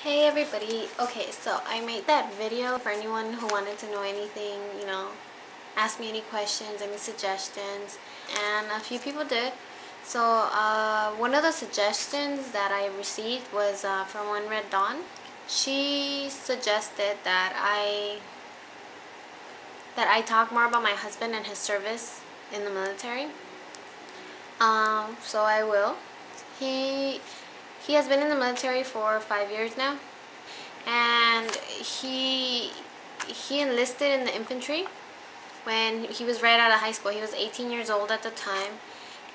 Hey everybody, okay, so I made that video for anyone who wanted to know anything, ask me any questions, any suggestions, and a few people did. So one of the suggestions that I received was from One Red Dawn. She suggested that I talk more about my husband and his service in the military. So I will. He he has been in the military for 5 years now, and he enlisted in the infantry when he was right out of high school. He was 18 years old at the time,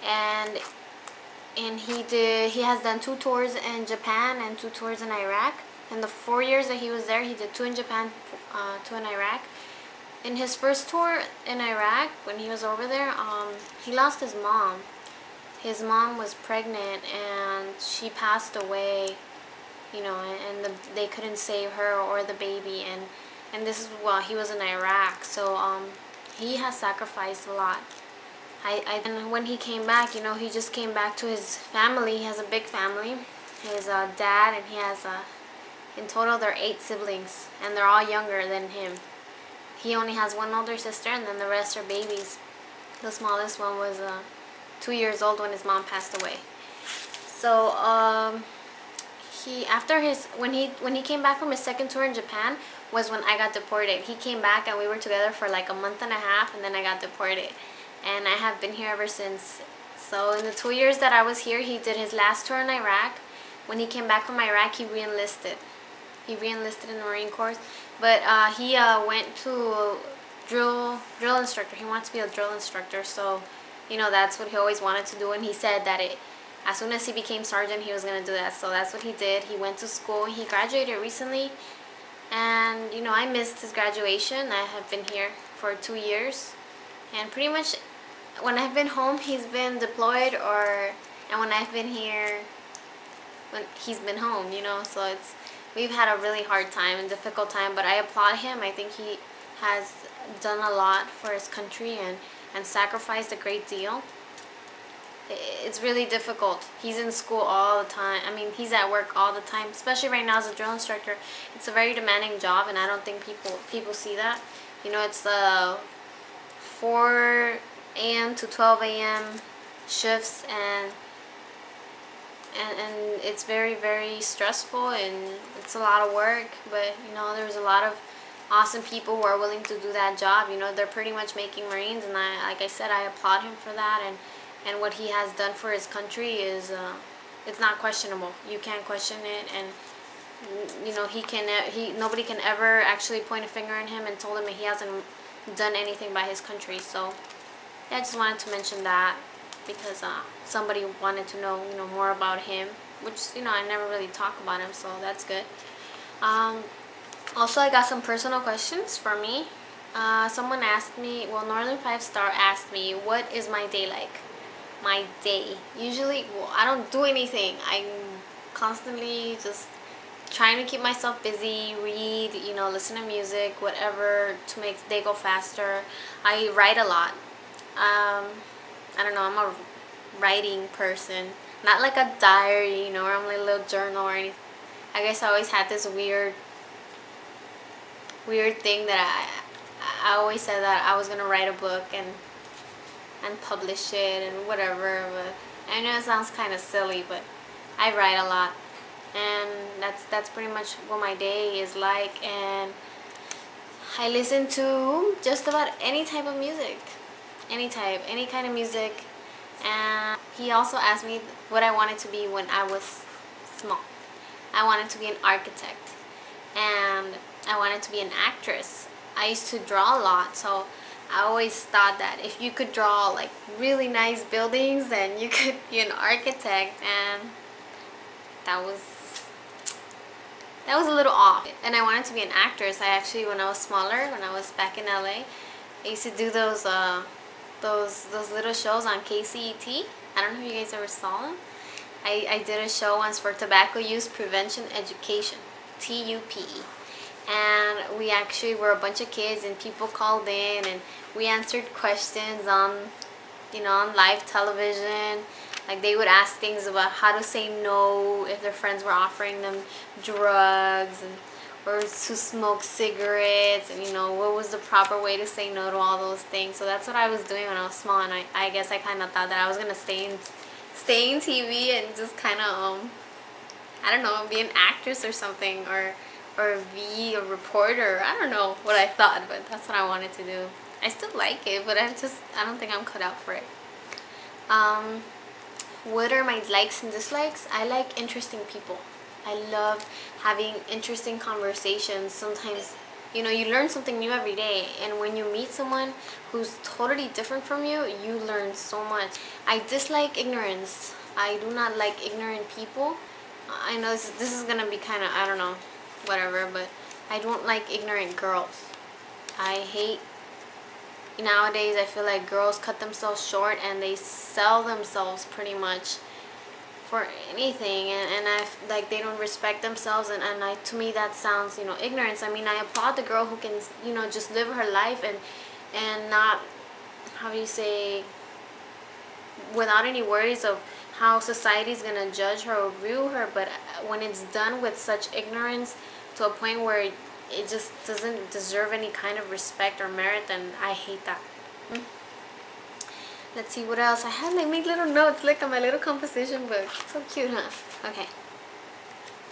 and he has done 2 tours in Japan and 2 tours in Iraq. In the 4 years that he was there, he did 2 in Japan, 2 in Iraq. In his first tour in Iraq, when he was over there, he lost his mom. His mom was pregnant and she passed away, they couldn't save her or the baby, and this is while he was in Iraq. So he has sacrificed a lot. And when he came back, he just came back to his family. He has a big family. His dad, and he has in total there are 8 siblings, and they're all younger than him. He only has one older sister, and then the rest are babies. The smallest one was 2 years old when his mom passed away. So when he came back from his second tour in Japan was when I got deported. He came back and we were together for like a month and a half, and then I got deported, and I have been here ever since. So in the 2 years that I was here, he did his last tour in Iraq. When he came back from Iraq, he re-enlisted. He re-enlisted in the Marine Corps, but he went to drill instructor. He wants to be a drill instructor, so that's what he always wanted to do, and he said that as soon as he became sergeant, he was going to do that. So that's what he did. He went to school. He graduated recently, and I missed his graduation. I have been here for 2 years, and pretty much when I've been home, he's been deployed, and when I've been here, when he's been home, so we've had a really hard time and difficult time, but I applaud him. I think he has done a lot for his country and sacrificed a great deal. It's really difficult. He's in school all the time. I mean, he's at work all the time, especially right now as a drill instructor. It's a very demanding job, and I don't think people see that. It's the 4 a.m. to 12 a.m. shifts, and it's very, very stressful, and it's a lot of work, but there's a lot of awesome people who are willing to do that job. They're pretty much making Marines, and like I said, I applaud him for that, and what he has done for his country is it's not questionable. You can't question it, and nobody can ever actually point a finger at him and told him that he hasn't done anything by his country. So yeah, I just wanted to mention that because somebody wanted to know more about him, which I never really talk about him, so that's good. Also, I got some personal questions for me. Someone asked me, Northern 5-Star asked me, what is my day like? My day. Usually, I don't do anything. I'm constantly just trying to keep myself busy, read, listen to music, whatever to make the day go faster. I write a lot. I don't know, I'm a writing person. Not like a diary, or I'm like a little journal or anything. I guess I always had this weird thing that I always said that I was gonna write a book and publish it and whatever, but I know it sounds kind of silly, but I write a lot, and that's pretty much what my day is like. And I listen to just about any type of music, any kind of music. And he also asked me what I wanted to be when I was small. I wanted to be an architect, and I wanted to be an actress. I used to draw a lot, so I always thought that if you could draw like really nice buildings, then you could be an architect, and that was a little off. And I wanted to be an actress. I actually, when I was smaller, when I was back in LA, I used to do those little shows on KCET. I don't know if you guys ever saw them. I did a show once for Tobacco Use Prevention Education, TUPE. And we actually were a bunch of kids, and people called in, and we answered questions on live television. Like they would ask things about how to say no if their friends were offering them drugs, and or to smoke cigarettes, and you know, what was the proper way to say no to all those things. So that's what I was doing when I was small, and I guess I kind of thought that I was gonna stay in TV and just kind of I don't know, be an actress or something, or be a reporter. I don't know what I thought, but that's what I wanted to do. I still like it, but I don't think I'm cut out for it. What are my likes and dislikes? I like interesting people. I love having interesting conversations. Sometimes, you know, you learn something new every day, and when you meet someone who's totally different from you, you learn so much. I dislike ignorance. I do not like ignorant people. I know this is gonna be kind of, I don't know, whatever, but I don't like ignorant girls. I hate, nowadays I feel like girls cut themselves short and they sell themselves pretty much for anything, and I like they don't respect themselves, and to me that sounds, you know, ignorance. I mean, I applaud the girl who can, you know, just live her life and not, how do you say, without any worries of how society's gonna judge her or view her. But when it's done with such ignorance to a point where it just doesn't deserve any kind of respect or merit, then I hate that. Let's see what else. I had like make little notes like on my little composition book. So cute, huh? Okay.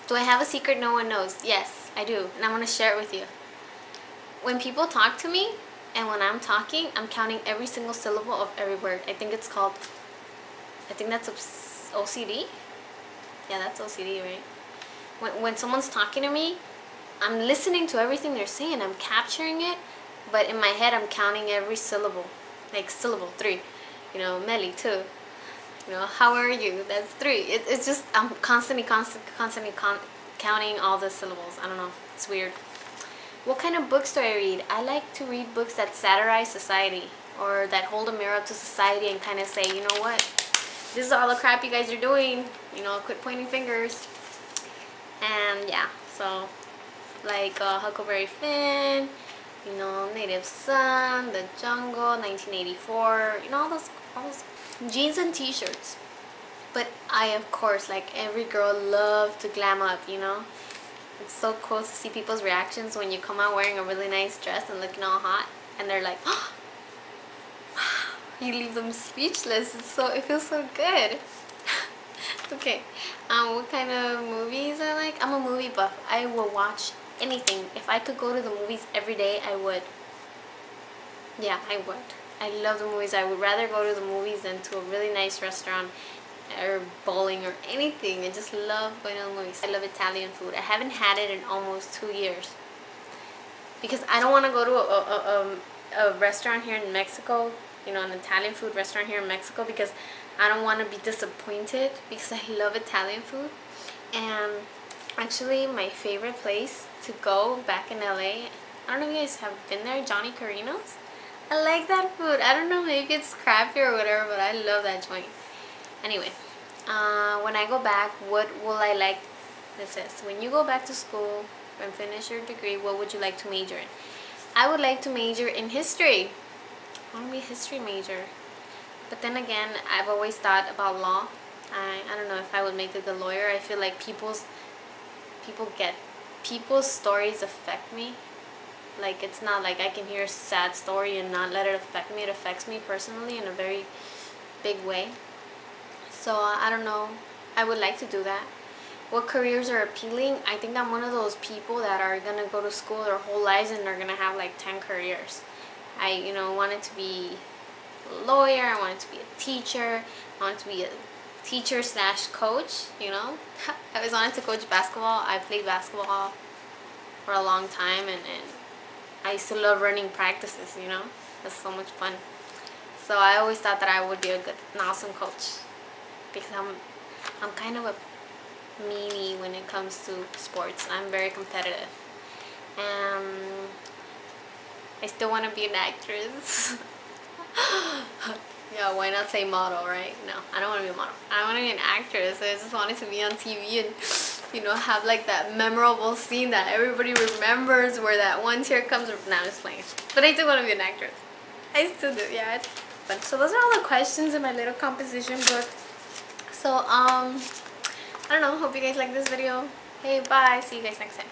Do I have a secret no one knows? Yes, I do, and I'm gonna share it with you. When people talk to me, and when I'm talking, I'm counting every single syllable of every word. I think that's OCD. Yeah, that's OCD, right? When someone's talking to me, I'm listening to everything they're saying. I'm capturing it, but in my head, I'm counting every syllable. Like syllable 3, you know, Melly 2. You know, how are you? That's 3. It's just I'm constantly counting all the syllables. I don't know. It's weird. What kind of books do I read? I like to read books that satirize society, or that hold a mirror up to society and kind of say, you know what, this is all the crap you guys are doing, you know, quit pointing fingers. And yeah, so like Huckleberry Finn, you know, Native Son, The Jungle, 1984, you know, all those jeans and t-shirts. But I, of course, like every girl, love to glam up, you know. It's so cool to see people's reactions when you come out wearing a really nice dress and looking all hot, and they're like, oh, wow. You leave them speechless. It feels so good. Okay, what kind of movies I like? I'm a movie buff. I will watch anything. If I could go to the movies every day, I would. Yeah, I would. I love the movies. I would rather go to the movies than to a really nice restaurant or bowling or anything. I just love going to the movies. I love Italian food. I haven't had it in almost 2 years because I don't want to go to a restaurant here in Mexico, you know, an Italian food restaurant here in Mexico, because I don't want to be disappointed, because I love Italian food. And actually my favorite place to go back in LA, I don't know if you guys have been there, Johnny Carino's. I like that food. I don't know, maybe it's crappy or whatever, but I love that joint. Anyway, when I go back, what will I like? It says, when you go back to school and finish your degree, what would you like to major in? I would like to major in history. I want to be a history major. But then again, I've always thought about law. I don't know if I would make a good lawyer. I feel like people's stories affect me. Like, it's not like I can hear a sad story and not let it affect me. It affects me personally in a very big way. So I don't know. I would like to do that. What careers are appealing? I think I'm one of those people that are gonna go to school their whole lives and they're gonna have like 10 careers. I, you know, wanted to be a lawyer. I wanted to be a teacher. I wanted to be a teacher / coach. You know, I always wanted to coach basketball. I played basketball for a long time, and I used to love running practices. You know, that's so much fun. So I always thought that I would be an awesome coach, because I'm kind of a meanie when it comes to sports. I'm very competitive. I still want to be an actress. Yeah, why not say model, right? No, I don't want to be a model. I want to be an actress. I just wanted to be on TV and, you know, have like that memorable scene that everybody remembers where that one tear comes. Now I'm just playing. But I do want to be an actress. I still do, yeah. It's fun. So those are all the questions in my little composition book. So I don't know, hope you guys like this video. Hey, bye, see you guys next time.